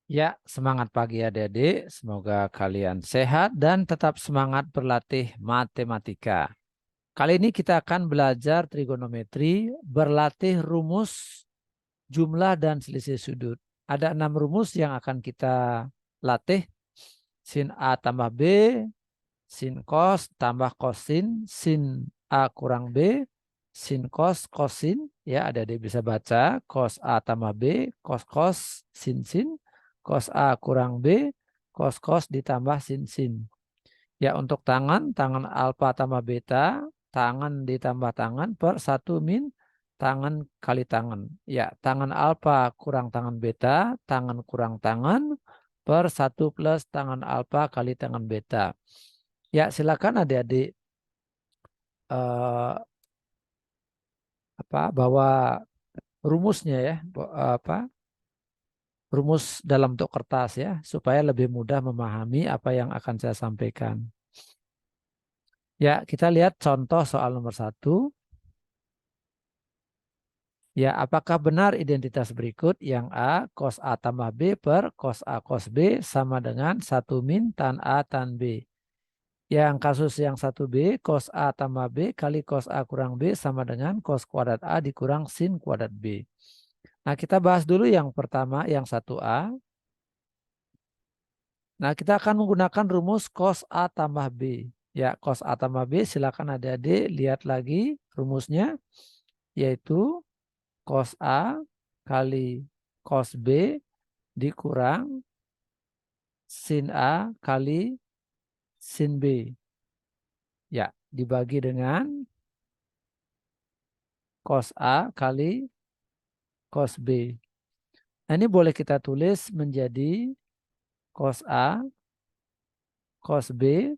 Ya, semangat pagi adik-adik. Semoga kalian sehat dan tetap semangat berlatih matematika. Kali ini kita akan belajar trigonometri, berlatih rumus jumlah dan selisih sudut. Ada 6 rumus yang akan kita latih. Sin A tambah B, sin cos tambah kosin, sin A kurang B, sin cos kosin. Ya, adik-adik bisa baca cos A tambah B, cos cos, sin sin, cos A kurang B, cos cos ditambah sin sin. Ya, untuk tangan, tangan alfa tambah beta, tangan ditambah tangan per 1 min tangan kali tangan. Ya, tangan alfa kurang tangan beta, tangan kurang tangan per 1 plus tangan alfa kali tangan beta. Ya, silakan adik-adik bawa rumusnya ya, rumus dalam bentuk kertas ya, supaya lebih mudah memahami apa yang akan saya sampaikan. Ya, kita lihat contoh soal nomor 1. Ya, apakah benar identitas berikut? Yang A, cos A tambah B per cos A cos B sama dengan 1 min tan A tan B. Yang kasus yang 1B, cos A tambah B kali cos A kurang B sama dengan cos kuadrat A dikurang sin kuadrat B. Nah, kita bahas dulu yang pertama, yang 1A. Nah, kita akan menggunakan rumus cos A tambah B. Ya, cos A tambah B, silakan adik-adik lihat lagi rumusnya, yaitu cos A kali cos B dikurang sin A kali sin B. Ya, dibagi dengan cos A kali cos B. Nah, ini boleh kita tulis menjadi cos A cos B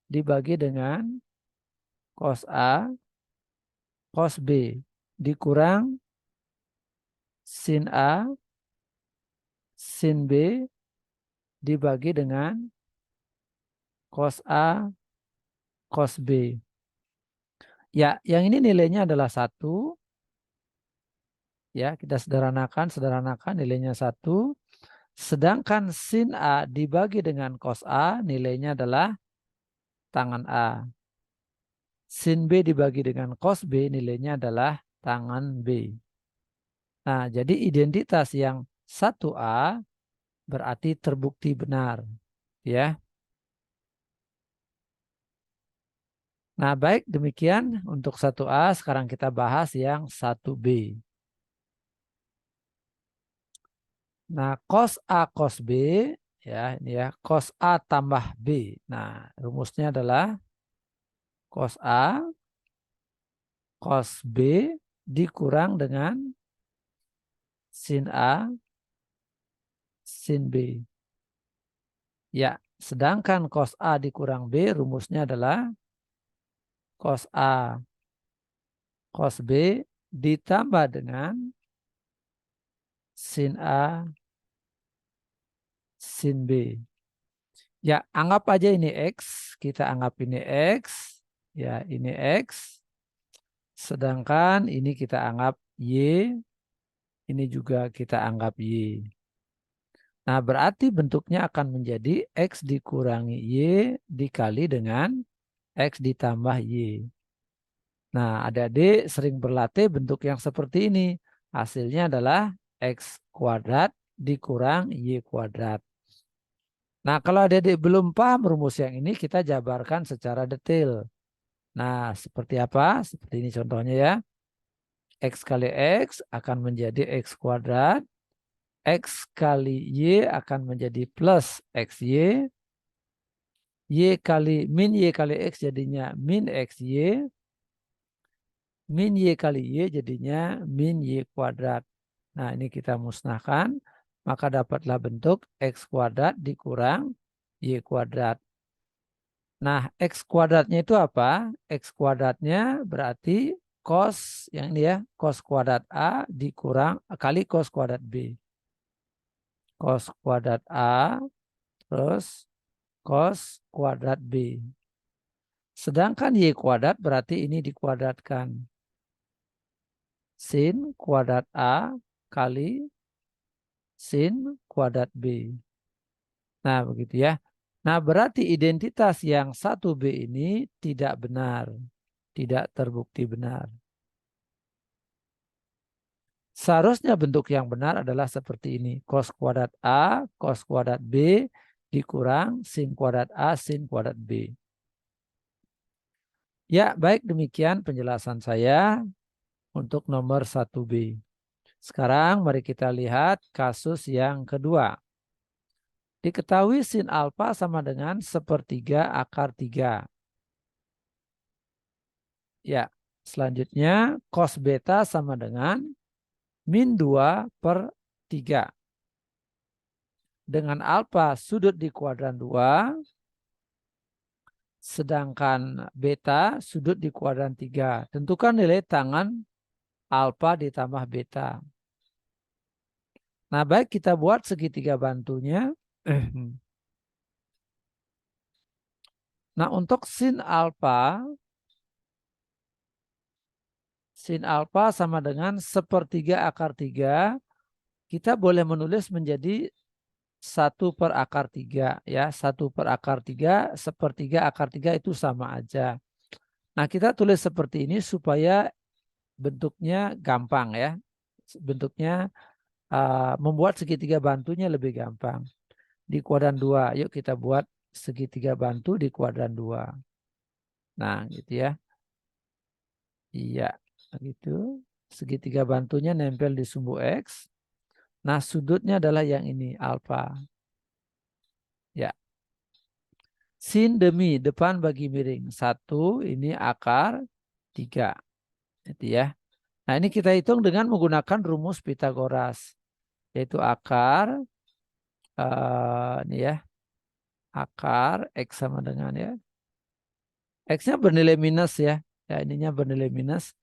dibagi dengan cos A cos B dikurang sin A sin B dibagi dengan cos A cos B. Ya, yang ini nilainya adalah 1. Ya, kita sederhanakan nilainya 1. Sedangkan sin A dibagi dengan cos A nilainya adalah tangan A. Sin B dibagi dengan cos B nilainya adalah tangan B. Nah, jadi identitas yang 1A berarti terbukti benar. Ya. Nah, baik demikian untuk 1A. Sekarang kita bahas yang 1B. Nah, cos A cos B, ya ini ya, cos A tambah B. Nah, rumusnya adalah cos A cos B dikurang dengan sin A sin B. Ya, sedangkan cos A dikurang B rumusnya adalah cos A cos B ditambah dengan sin A sin B. Ya, anggap aja ini X. Kita anggap ini X. Ya, ini X. Sedangkan ini kita anggap Y. Ini juga kita anggap Y. Nah, berarti bentuknya akan menjadi X dikurangi Y dikali dengan X ditambah Y. Nah, adik-adik sering berlatih bentuk yang seperti ini. Hasilnya adalah X kuadrat dikurang Y kuadrat. Nah, kalau adik-adik belum paham rumus yang ini, kita jabarkan secara detail. Nah, seperti apa? Seperti ini contohnya ya. X kali X akan menjadi X kuadrat. X kali Y akan menjadi plus XY. Y kali min Y kali X jadinya min XY. Min Y kali Y jadinya min Y kuadrat. Nah, ini kita musnahkan. Maka dapatlah bentuk X kuadrat dikurang Y kuadrat. Nah, X kuadratnya itu apa? X kuadratnya berarti cos yang ini ya, cos kuadrat A dikurang kali cos kuadrat B. Cos kuadrat A terus cos kuadrat B. Sedangkan Y kuadrat berarti ini dikuadratkan. Sin kuadrat A kali sin kuadrat B. Nah, begitu ya. Nah, berarti identitas yang 1B ini tidak benar. Tidak terbukti benar. Seharusnya bentuk yang benar adalah seperti ini. Cos kuadrat A, cos kuadrat B, dikurang sin kuadrat A, sin kuadrat B. Ya, baik demikian penjelasan saya untuk nomor 1B. Sekarang mari kita lihat kasus yang kedua. Diketahui sin alfa sama dengan 1/3 akar 3. Ya, selanjutnya cos beta sama dengan min 2/3. Dengan alfa sudut di kuadran 2, sedangkan beta sudut di kuadran 3. Tentukan nilai tangan alfa ditambah beta. Nah, baik kita buat segitiga bantunya. Nah, untuk sin alfa sama dengan 1/3 akar 3, kita boleh menulis menjadi 1/akar 3 ya. 1/akar 3, 1/3 akar 3 itu sama aja. Nah, kita tulis seperti ini supaya bentuknya gampang ya. Bentuknya membuat segitiga bantunya lebih gampang. Di kuadran 2, yuk kita buat segitiga bantu di kuadran 2. Nah, gitu ya. Iya, gitu. Segitiga bantunya nempel di sumbu X. Nah, sudutnya adalah yang ini, alfa. Ya. Sin demi depan bagi miring. 1, ini akar 3. Itu ya. Nah, ini kita hitung dengan menggunakan rumus Pitagoras. Yaitu akar, ini ya, akar X sama dengan ya. X-nya bernilai minus ya. Ya, ininya bernilai minus.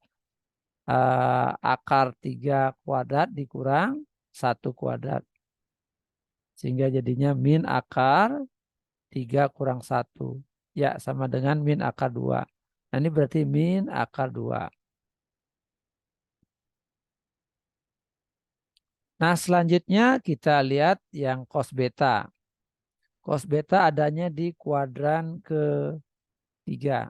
Akar 3 kuadrat dikurang 1 kuadrat. Sehingga jadinya min akar 3 kurang 1. Ya, sama dengan min akar 2. Nah, ini berarti min akar 2. Nah, selanjutnya kita lihat yang cos beta. Cos beta adanya di kuadran ke-3.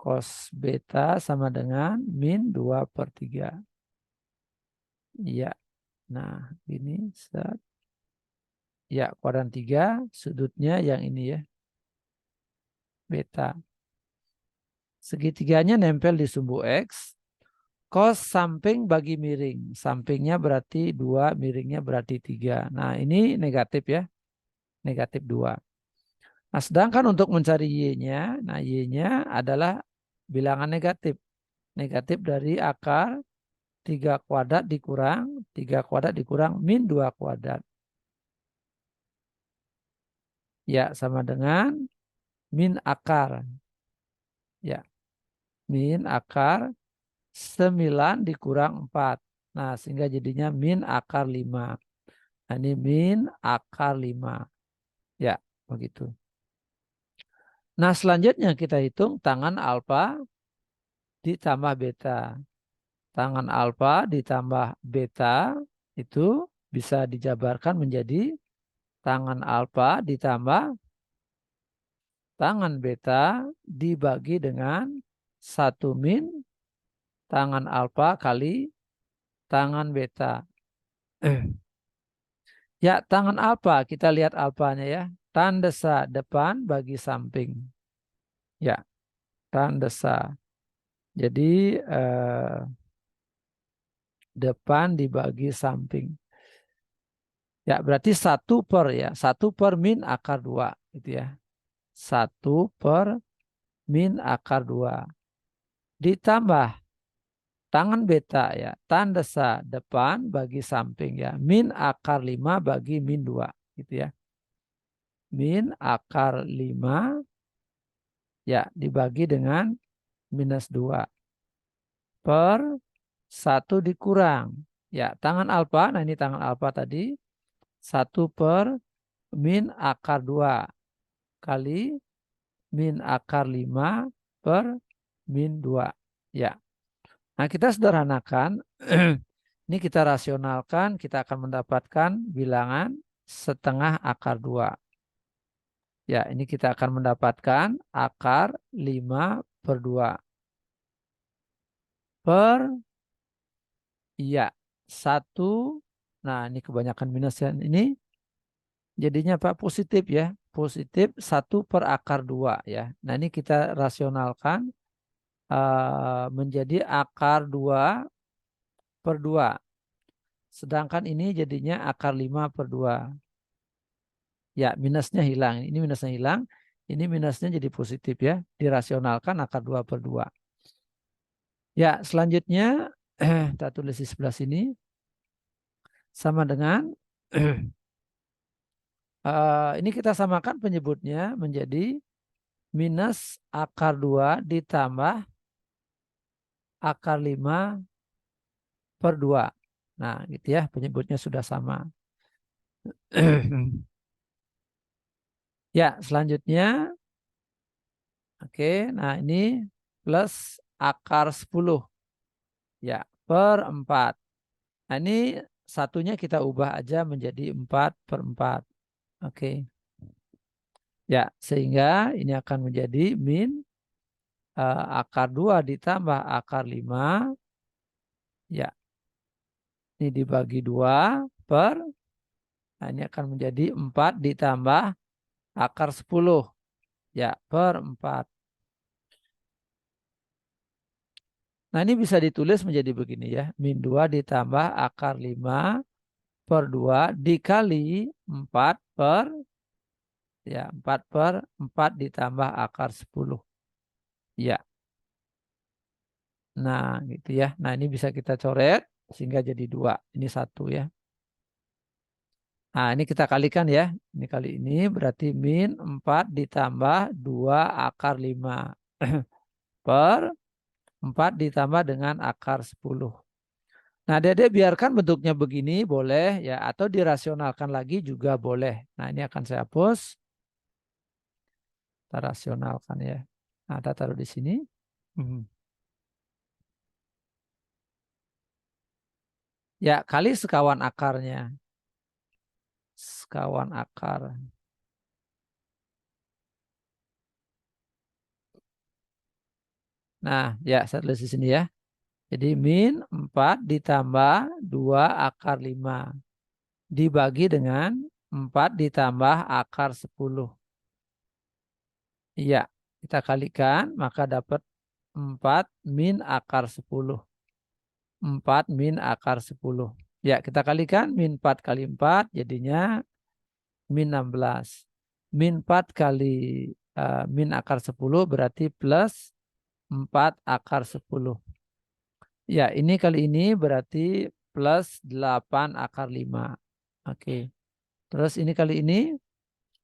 Cos beta sama dengan min 2/3. Iya. Nah, ini set. Ya, kuadran 3, sudutnya yang ini ya. Beta. Segitiganya nempel di sumbu X. Cos samping bagi miring. Sampingnya berarti 2, miringnya berarti 3. Nah, ini negatif ya. Negatif 2. Nah, sedangkan untuk mencari Y-nya, nah Y-nya adalah bilangan negatif. Negatif dari akar 3 kuadrat dikurang 3 kuadrat dikurang min 2 kuadrat. Ya, sama dengan min akar. Ya, min akar 9 dikurang 4. Nah, sehingga jadinya min akar 5. Nah, ini min akar 5. Ya, begitu. Nah, selanjutnya kita hitung tangan alfa ditambah beta. Tangan alfa ditambah beta itu bisa dijabarkan menjadi tangan alfa ditambah tangan beta dibagi dengan 1 min tangan alfa kali tangan beta. Ya, tangan alfa, kita lihat alfanya ya. Tandesa depan bagi samping. Ya, tandesa. Jadi depan dibagi samping. Ya, berarti 1/min akar 2. Gitu ya. 1/min akar 2. Ditambah tangan beta ya. Tandesa depan bagi samping ya. Min akar 5 bagi min 2. Gitu ya. Min akar 5 ya dibagi dengan minus 2 per 1 dikurang. Ya, tangan alfa, nah ini tangan alfa tadi, 1/min akar 2 kali min akar 5 per min 2. Ya, nah kita sederhanakan. Ini kita rasionalkan, kita akan mendapatkan bilangan setengah akar 2. Ya, ini kita akan mendapatkan akar 5/2. Iya, 1. Nah, ini kebanyakan minus ya. Ini jadinya Pak positif ya. Positif 1/akar 2 ya. Nah, ini kita rasionalkan menjadi akar 2/2. Sedangkan ini jadinya akar 5/2. Ya, minusnya hilang. Ini minusnya hilang. Ini minusnya jadi positif ya. Dirasionalkan akar 2/2. Ya, selanjutnya kita tulis di sebelah sini. Sama dengan ini kita samakan penyebutnya menjadi minus akar 2 ditambah akar 5/2. Nah, gitu ya, penyebutnya sudah sama. Ya, selanjutnya. Oke, nah ini plus akar 10. Ya, per 4. Nah, ini satunya kita ubah aja menjadi 4/4. Oke. Ya, sehingga ini akan menjadi min akar 2 ditambah akar 5. Ya, ini dibagi 2 per. Nah, ini akan menjadi 4 ditambah akar 10. Ya, per 4. Nah, ini bisa ditulis menjadi begini ya. Min 2 ditambah akar 5/2 dikali 4 per. Ya, 4/4 ditambah akar 10. Ya. Nah, gitu ya. Nah, ini bisa kita coret sehingga jadi 2. Ini 1 ya. Nah, ini kita kalikan ya. Ini kali ini berarti min 4 ditambah 2 akar 5 per 4 ditambah dengan akar 10. Nah, Dede biarkan bentuknya begini boleh ya, atau dirasionalkan lagi juga boleh. Nah, ini akan saya hapus. Kita rasionalkan ya. Nah, kita taruh di sini. Ya, kali sekawan akarnya. Sekawan akar. Nah, ya saya tulis di sini ya. Jadi min 4 ditambah 2 akar 5 dibagi dengan 4 ditambah akar 10. Iya, kita kalikan maka dapat 4 min akar 10. 4 min akar 10. Ya, kita kalikan min 4 kali 4 jadinya min 16. Min 4 kali min akar 10 berarti plus 4 akar 10. Ya, ini kali ini berarti plus 8 akar 5. Oke. Terus ini kali ini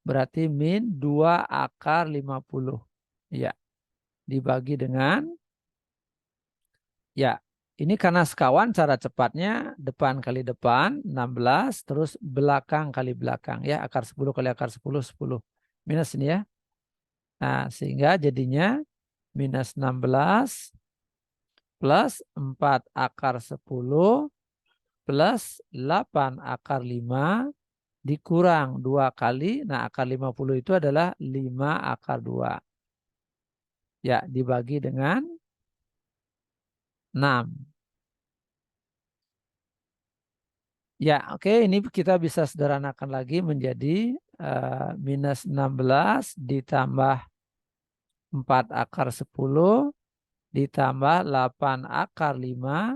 berarti min 2 akar 50. Ya, dibagi dengan. Ya, ini karena sekawan cara cepatnya depan kali depan 16 terus belakang kali belakang ya, akar 10 kali akar 10 10. Minus ini ya. Nah, sehingga jadinya minus 16 plus 4 akar 10 plus 8 akar 5 dikurang 2 kali. Nah, akar 50 itu adalah 5 akar 2. Ya, dibagi dengan 6. Ya, oke. Ini kita bisa sederhanakan lagi menjadi minus 16 ditambah 4 akar 10 ditambah 8 akar 5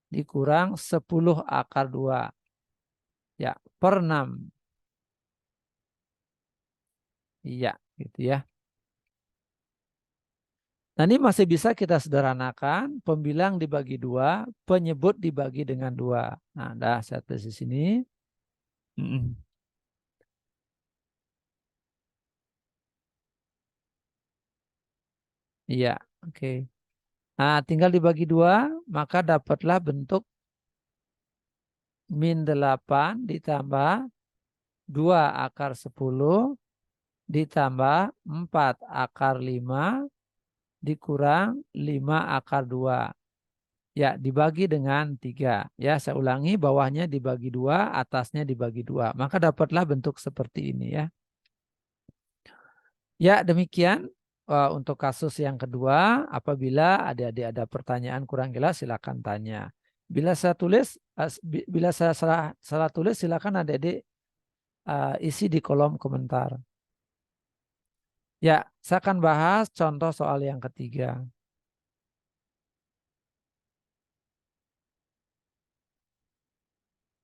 dikurang 10 akar 2. Ya, per 6. Iya, gitu ya. Nah, ini masih bisa kita sederhanakan. Pembilang dibagi 2, penyebut dibagi dengan 2. Nah, dah saya tulis di sini. Iya, oke. Nah, tinggal dibagi 2, maka dapatlah bentuk min 8 ditambah 2 akar 10 ditambah 4 akar 5 dikurang 5 akar 2. Ya, dibagi dengan 3. Ya, saya ulangi, bawahnya dibagi 2, atasnya dibagi 2. Maka dapatlah bentuk seperti ini ya. Ya, demikian untuk kasus yang kedua. Apabila adik-adik ada pertanyaan kurang jelas, silakan tanya. Bila saya tulis, bila saya salah tulis, silakan adik-adik isi di kolom komentar. Ya, saya akan bahas contoh soal yang ketiga.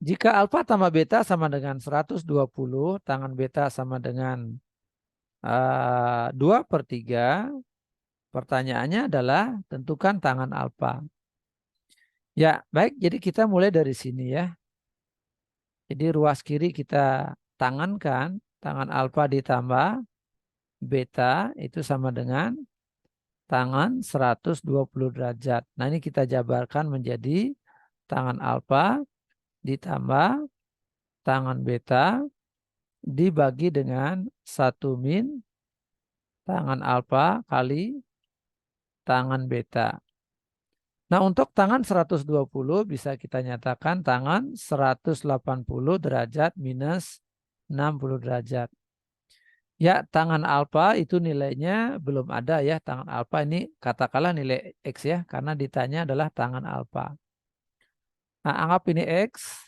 Jika alfa tambah beta sama dengan 120, tangan beta sama dengan 2/3, pertanyaannya adalah tentukan tangan alfa. Ya, baik. Jadi kita mulai dari sini ya. Jadi ruas kiri kita tangankan, tangan alfa ditambah beta itu sama dengan tangan 120 derajat. Nah ini kita jabarkan menjadi tangan alfa ditambah tangan beta dibagi dengan 1 min tangan alfa kali tangan beta. Nah untuk tangan 120 bisa kita nyatakan tangan 180 derajat minus 60 derajat. Ya, tangan alfa itu nilainya belum ada ya. Tangan alfa ini katakanlah nilai X ya. Karena ditanya adalah tangan alfa. Nah, anggap ini X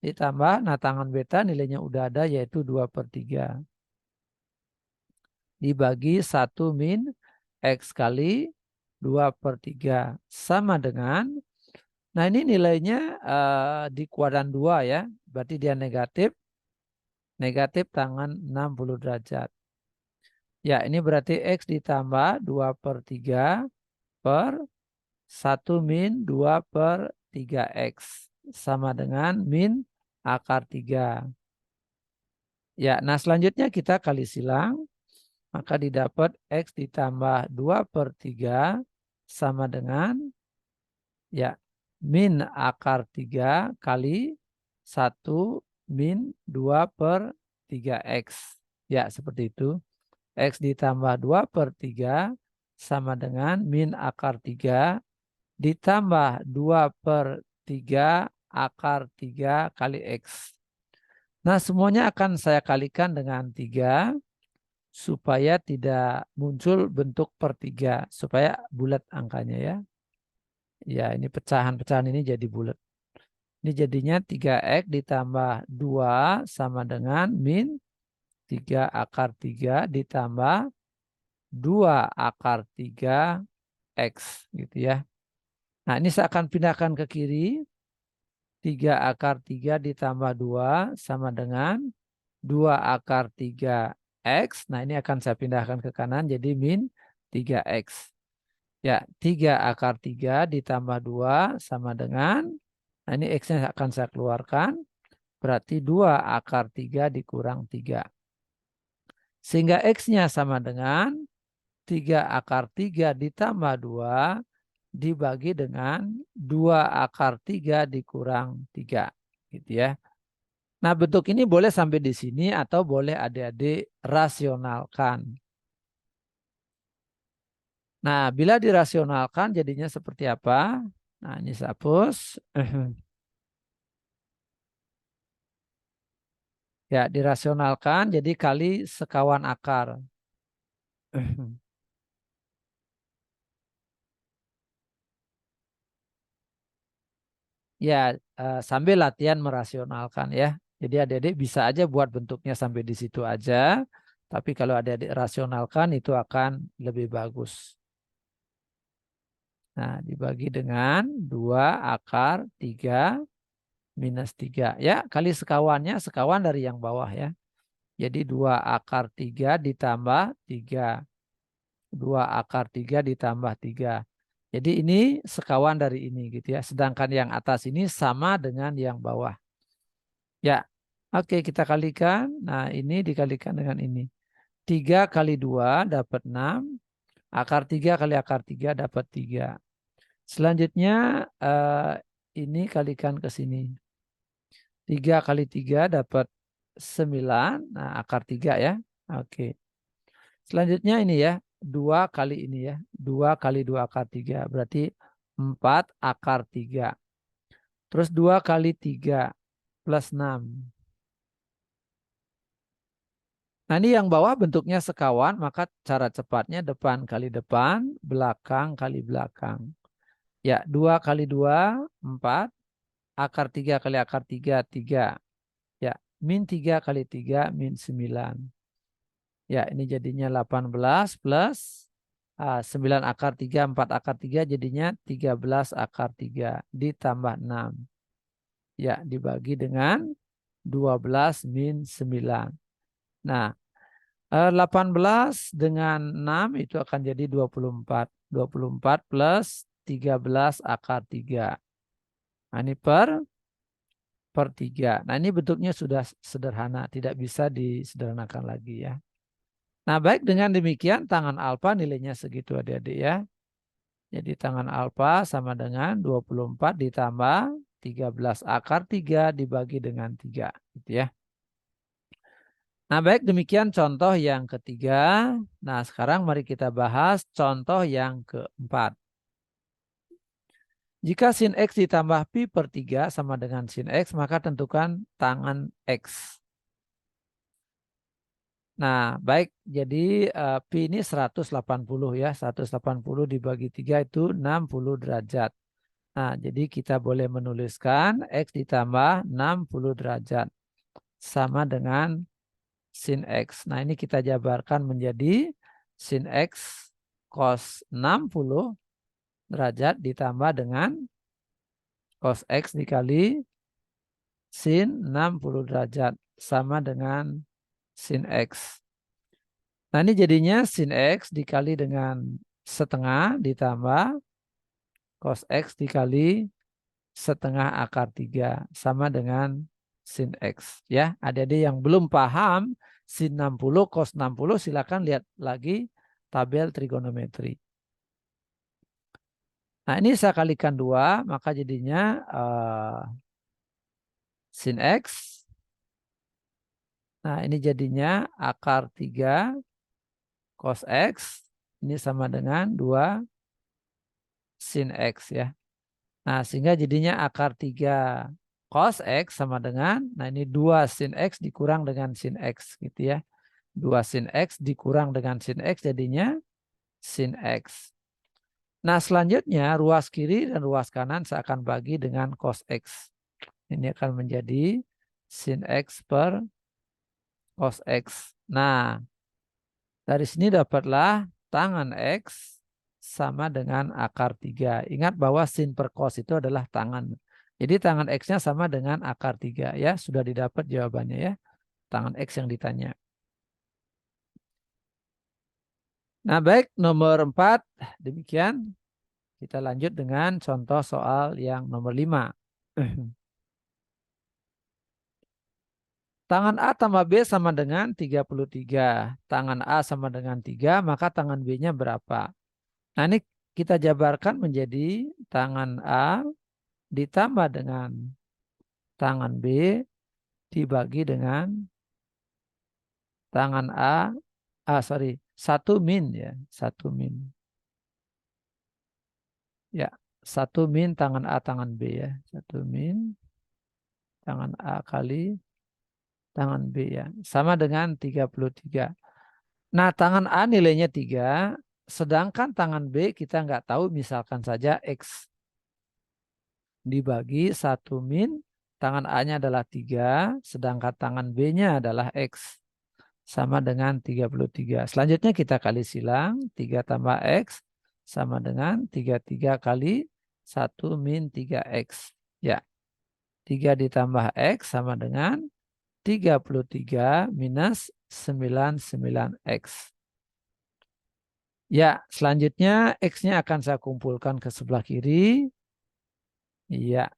ditambah. Nah, tangan beta nilainya udah ada yaitu 2/3. Dibagi 1 min X kali 2/3. Sama dengan, nah ini nilainya di kuadran 2 ya. Berarti dia negatif. Negatif tangan 60 derajat. Ya, ini berarti X ditambah 2/3 per 1 min 2/3X. Sama dengan min akar 3. Ya, nah selanjutnya kita kali silang. Maka didapat X ditambah 2/3 sama dengan ya min akar 3 kali 1 min 2/3X. Ya, seperti itu. X ditambah 2/3 sama dengan min akar 3 ditambah 2/3 akar 3 kali X. Nah semuanya akan saya kalikan dengan 3 supaya tidak muncul bentuk per 3. Supaya bulat angkanya ya. Ya ini pecahan-pecahan ini jadi bulat. Ini jadinya 3X ditambah 2 sama dengan min 3 akar 3 ditambah 2 akar 3 X gitu ya. Nah ini saya akan pindahkan ke kiri. 3 akar 3 ditambah 2 sama dengan 2 akar 3 X. Nah ini akan saya pindahkan ke kanan jadi min 3X. Ya 3 akar 3 ditambah 2 sama dengan, nah ini X-nya akan saya keluarkan. Berarti 2 akar 3 dikurang 3. Sehingga X-nya sama dengan 3 akar 3 ditambah 2 dibagi dengan 2 akar 3 dikurang 3. Gitu ya. Nah bentuk ini boleh sampai di sini atau boleh adik-adik rasionalkan. Nah bila dirasionalkan jadinya seperti apa? Nah ini saya hapus. Ya dirasionalkan jadi kali sekawan akar. Ya sambil latihan merasionalkan ya. Jadi adik-adik bisa aja buat bentuknya sampai di situ aja. Tapi kalau adik-adik rasionalkan itu akan lebih bagus. Nah dibagi dengan 2 akar 3 minus 3. Ya kali sekawannya sekawan dari yang bawah ya. Jadi 2 akar 3 ditambah 3. 2 akar 3 ditambah 3. Jadi ini sekawan dari ini gitu ya. Sedangkan yang atas ini sama dengan yang bawah. Ya, oke kita kalikan. Nah ini dikalikan dengan ini. 3 kali 2 dapat 6. Akar 3 kali akar 3 dapat 3. Selanjutnya ini kalikan ke sini. 3 kali 3 dapat 9. Nah akar 3 ya. Oke. Selanjutnya ini ya. 2 kali ini ya. 2 kali 2 akar 3. Berarti 4 akar 3. Terus 2 kali 3 plus 6. Nah ini yang bawah bentuknya sekawan, maka cara cepatnya depan kali depan, belakang kali belakang. Ya, 2 kali 2, 4. Akar 3 kali akar 3, 3. Ya, min 3 kali 3, min 9. Ya, ini jadinya 18 plus 9 akar 3, 4 akar 3 jadinya 13 akar 3 ditambah 6. Ya, dibagi dengan 12 min 9. Nah, 18 dengan 6 itu akan jadi 24. 24 plus 13 akar 3. Nah, ini per 3. Nah, ini bentuknya sudah sederhana, tidak bisa disederhanakan lagi ya. Nah, baik, dengan demikian tangan alfa nilainya segitu adik-adik ya. Jadi tangan alfa sama dengan 24 ditambah 13 akar 3 dibagi dengan 3 gitu ya. Nah, baik, demikian contoh yang ketiga. Nah, sekarang mari kita bahas contoh yang keempat. Jika sin X ditambah pi per 3 sama dengan sin X, maka tentukan tangan X. Nah, baik, jadi pi ini 180 ya. 180 dibagi 3 itu 60 derajat. Nah, jadi kita boleh menuliskan X ditambah 60 derajat sama dengan sin X. Nah, ini kita jabarkan menjadi sin X cos 60 derajat ditambah dengan cos X dikali sin 60 derajat sama dengan sin X. Nah, ini jadinya sin X dikali dengan setengah ditambah cos X dikali setengah akar 3 sama dengan sin X. Ya, adik-adik yang belum paham sin 60 cos 60 silakan lihat lagi tabel trigonometri. Nah, ini saya kalikan 2, maka jadinya sin X. Nah, ini jadinya akar 3 cos X. Ini sama dengan 2 sin X ya. Nah, sehingga jadinya akar 3 cos X sama dengan, nah ini 2 sin X dikurang dengan sin X gitu ya. 2 sin X dikurang dengan sin X jadinya sin X. Nah, selanjutnya ruas kiri dan ruas kanan saya akan bagi dengan cos X. Ini akan menjadi sin X per cos X. Nah, dari sini dapatlah tangan X sama dengan akar 3. Ingat bahwa sin per cos itu adalah tangan. Jadi tangan X-nya sama dengan akar 3 ya. Sudah didapat jawabannya ya. Tangan X yang ditanya. Nah, baik, nomor 4 demikian. Kita lanjut dengan contoh soal yang nomor 5. Tangan A tambah B sama dengan 33. Tangan A sama dengan 3, maka tangan B-nya berapa? Nah, ini kita jabarkan menjadi tangan A ditambah dengan tangan B dibagi dengan tangan A, 1 min ya, 1 min. Ya, 1 min tangan A tangan B ya, 1 min tangan A kali tangan B ya, sama dengan 33. Nah, tangan A nilainya 3, sedangkan tangan B kita nggak tahu, misalkan saja X dibagi 1 min, tangan A-nya adalah 3, sedangkan tangan B-nya adalah X. Sama dengan 33. Selanjutnya kita kali silang, 3 tambah X sama dengan 33 kali 1 min 3X. Ya, 3 ditambah X sama dengan 33 minus 99X. Ya, selanjutnya X-nya akan saya kumpulkan ke sebelah kiri. Ya,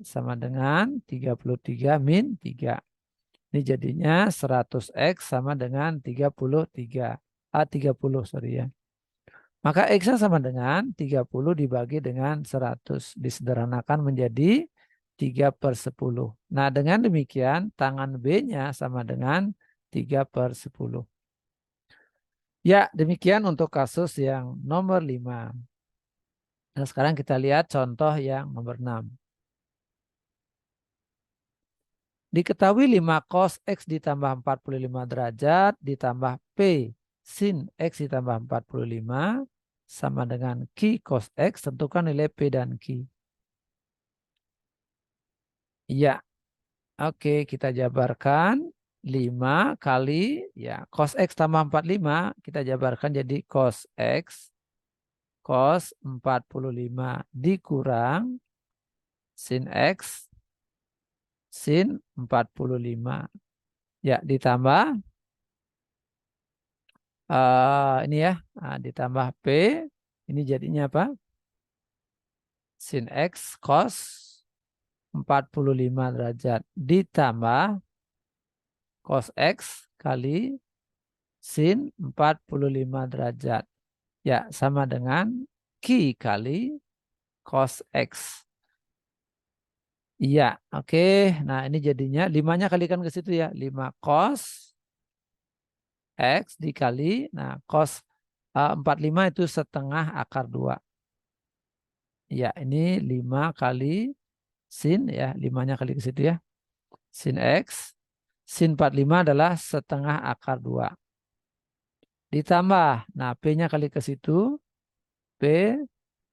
sama dengan 33 min 3. Ini jadinya 100X sama dengan 33. 30 sorry ya. Maka X-nya sama dengan 30 dibagi dengan 100. Disederhanakan menjadi 3/10. Nah, dengan demikian tangan B-nya sama dengan 3/10. Ya, demikian untuk kasus yang nomor 5. Nah, sekarang kita lihat contoh yang nomor 6. Diketahui 5 cos X ditambah 45 derajat ditambah P sin X ditambah 45 sama dengan Q cos X. Tentukan nilai P dan Q. Iya, oke, kita jabarkan 5 kali ya cos X tambah 45 kita jabarkan jadi cos X cos 45 dikurang sin X sin 45. Ya, ditambah ini ya, ditambah P, ini jadinya apa? Sin X cos 45 derajat ditambah cos X kali sin 45 derajat. Ya, sama dengan Q kali cos X. Iya, oke. Nah, ini jadinya 5-nya kalikan ke situ ya. 5 cos X dikali, nah cos 45 itu setengah akar 2. Ya, ini 5 kali sin ya, 5-nya kali ke situ ya. Sin X, sin 45 adalah setengah akar 2. Ditambah, nah P-nya kali ke situ, P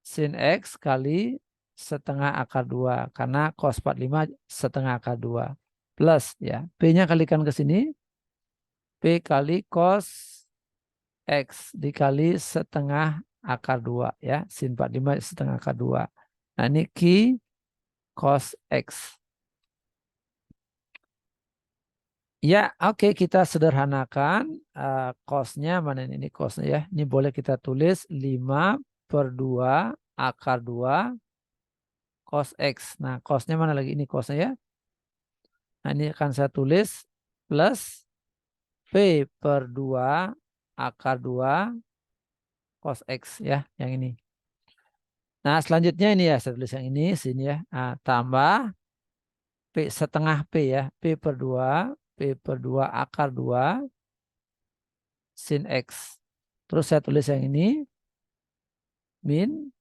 sin X kali setengah akar 2. Karena cos 45 setengah akar 2. Plus ya, P-nya kalikan ke sini, P kali cos X dikali setengah akar 2 ya. Sin 45 setengah akar 2. Nah ini Q cos X. Ya oke, kita sederhanakan cosnya. Mana ini cosnya ya. Ini boleh kita tulis 5/2 akar 2 cos X. Nah cosnya mana lagi, ini cosnya ya. Nah ini akan saya tulis plus P/2 akar 2 cos X ya, yang ini. Nah selanjutnya ini ya, saya tulis yang ini sini ya. Nah, tambah P setengah P ya, P/2 akar 2 sin X. Terus saya tulis yang ini min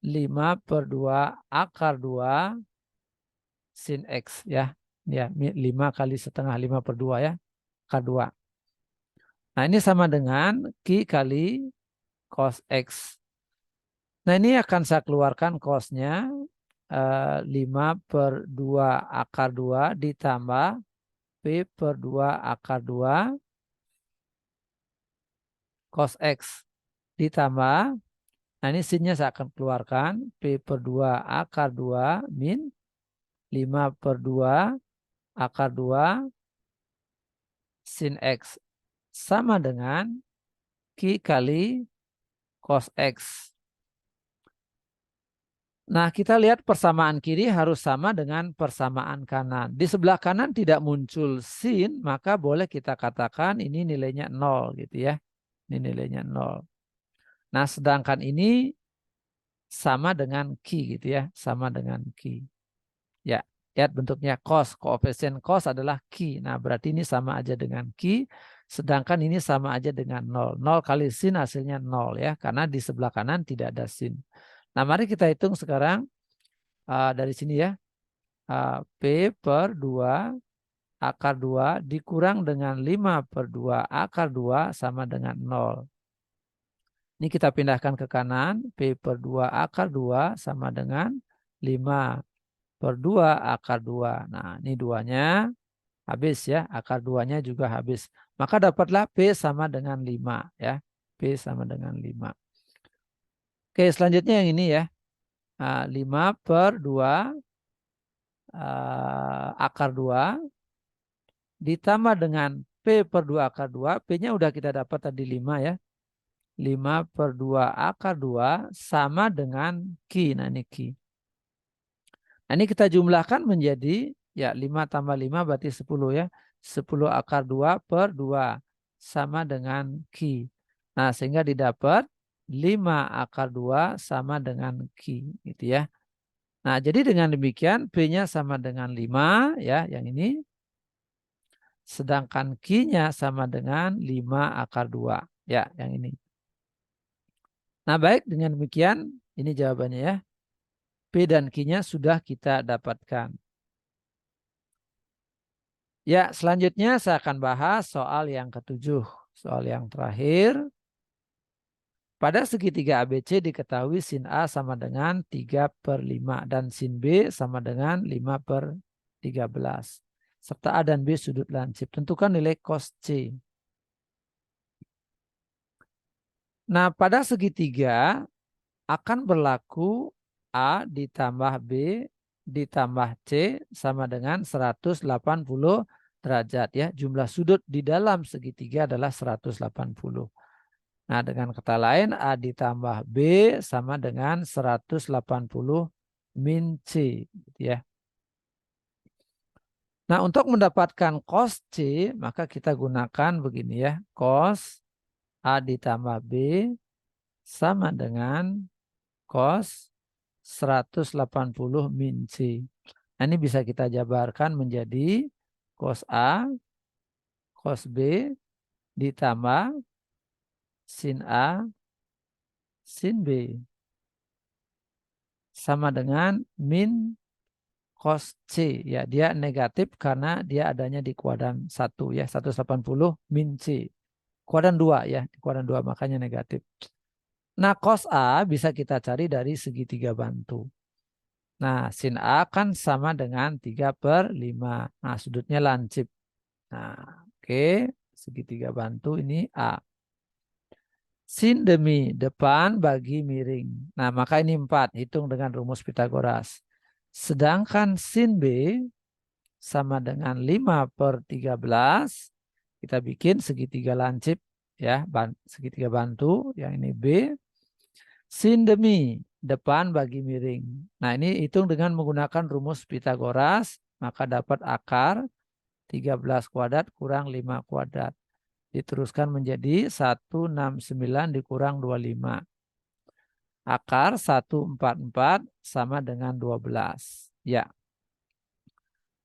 5/2 akar 2 sin X ya. Ya, 5 kali setengah 5/2 ya, akar 2. Nah ini sama dengan Q kali cos X. Nah ini akan saya keluarkan cosnya 5/2 akar 2 ditambah P/2 akar 2 cos X ditambah, nah ini sinnya saya akan keluarkan, P/2 akar 2 min 5/2 akar 2 sin X sama dengan Q kali cos X. Nah, kita lihat persamaan kiri harus sama dengan persamaan kanan. Di sebelah kanan tidak muncul sin, maka boleh kita katakan ini nilainya 0 gitu ya. Ini nilainya 0. Nah, sedangkan ini sama dengan Q gitu ya, sama dengan Q. Ya, lihat bentuknya cos, koefisien cos adalah Q. Nah, berarti ini sama aja dengan Q, sedangkan ini sama aja dengan 0. 0 kali sin hasilnya 0 ya, karena di sebelah kanan tidak ada sin. Nah, mari kita hitung sekarang dari sini ya. P/2 akar 2 dikurang dengan 5/2 akar 2 sama dengan 0. Ini kita pindahkan ke kanan. P/2 akar 2 sama dengan 5/2 akar 2. Nah, ini 2-nya habis ya. Akar 2-nya juga habis. Maka dapatlah P sama dengan 5 ya. P sama dengan 5. Oke, selanjutnya yang ini ya. 5/2 akar 2 ditambah dengan P/2 akar 2. P-nya udah kita dapat tadi 5 ya. 5/2 akar 2 sama dengan Q. Nah ini Q. Nah ini kita jumlahkan menjadi ya 5 tambah 5 berarti 10 ya. 10 akar 2/2 sama dengan Q. Nah sehingga didapat 5 akar 2 sama dengan Q gitu ya. Nah jadi dengan demikian P-nya sama dengan 5 ya yang ini. Sedangkan Q-nya sama dengan 5 akar 2. Ya yang ini. Nah baik, dengan demikian Ini jawabannya ya. P dan Q-nya sudah kita dapatkan. Ya, selanjutnya saya akan bahas soal yang ketujuh. Soal yang terakhir. Pada segitiga ABC diketahui sin A sama dengan 3/5 dan sin B sama dengan 5/13. Serta A dan B sudut lancip. Tentukan nilai cos C. Nah, pada segitiga akan berlaku A ditambah B ditambah C sama dengan 180 derajat ya. Jumlah sudut di dalam segitiga adalah 180. Nah, dengan kata lain A ditambah B sama dengan 180 min C gitu ya. Nah, untuk mendapatkan cos C, maka kita gunakan begini ya. Cos A ditambah B sama dengan cos 180 min C. Nah, ini bisa kita jabarkan menjadi cos A, cos B ditambah sin A, sin B. Sama dengan min cos C. Ya, dia negatif karena dia adanya di kuadran 1 ya, 180 min C. Kuadran 2 ya, di kuadran 2 makanya negatif. Nah, cos A bisa kita cari dari segitiga bantu. Nah, sin A kan sama dengan 3/5. Nah, sudutnya lancip. Nah, oke. Segitiga bantu ini A. Sin demi depan bagi miring. Nah, maka ini 4. Hitung dengan rumus Pitagoras. Sedangkan sin B sama dengan 5/13. Kita bikin segitiga lancip. Ya, segitiga bantu. Yang ini B. Sin demi depan bagi miring. Nah, ini hitung dengan menggunakan rumus Pitagoras, maka dapat akar 13 kuadrat kurang 5 kuadrat. Diteruskan menjadi 169 dikurang 25. Akar 144 sama dengan 12. Ya.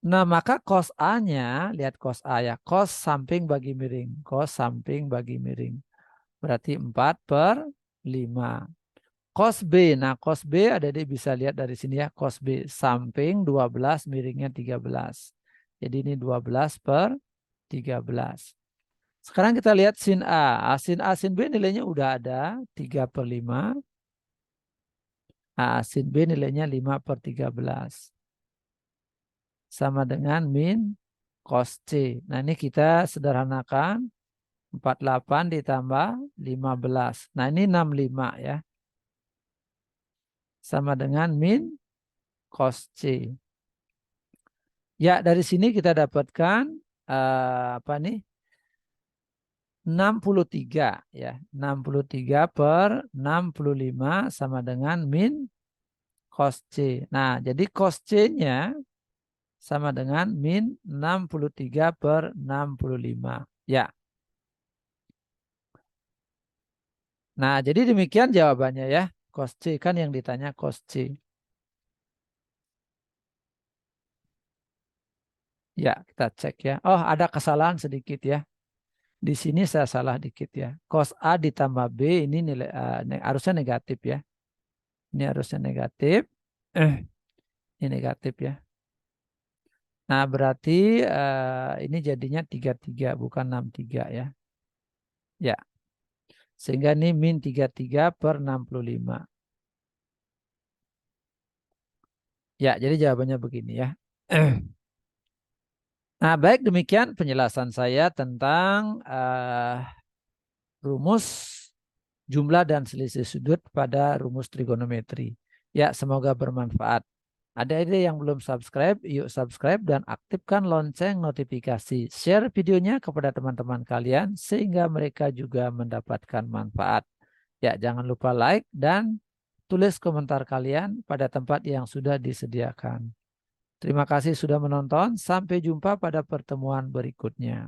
Nah, maka cos A-nya, lihat cos A ya, cos samping bagi miring. Cos samping bagi miring. Berarti 4/5. Cos B, nah cos B adik-adik bisa lihat dari sini ya, cos B samping 12 miringnya 13. Jadi ini 12/13. Sekarang kita lihat sin A. Sin A, sin B nilainya udah ada 3/5. Nah, sin B nilainya 5/13. Sama dengan min cos C. Nah, ini kita sederhanakan 48 ditambah 15. Nah, ini 65 ya. Sama dengan min cos C. Ya, dari sini kita dapatkan apa nih? 63 ya. 63/65 sama dengan min cos C. Nah, jadi cos C-nya sama dengan min 63/65. Ya. Nah, jadi demikian jawabannya ya. Cos C kan yang ditanya cos C. Ya, kita cek ya. Oh, ada kesalahan sedikit ya. Di sini saya salah dikit ya. Cos A ditambah B ini nilai harusnya negatif ya. Ini harusnya negatif. Ini negatif ya. Nah, berarti ini jadinya 33 bukan 63 ya. Ya. Sehingga ini min 33/65. Ya, jadi jawabannya begini ya. Nah, baik demikian penjelasan saya tentang rumus jumlah dan selisih sudut pada rumus trigonometri. Ya, semoga bermanfaat. Ada ide yang belum subscribe, yuk subscribe dan aktifkan lonceng notifikasi. Share videonya kepada teman-teman kalian sehingga mereka juga mendapatkan manfaat. Ya, jangan lupa like dan tulis komentar kalian pada tempat yang sudah disediakan. Terima kasih sudah menonton. Sampai jumpa pada pertemuan berikutnya.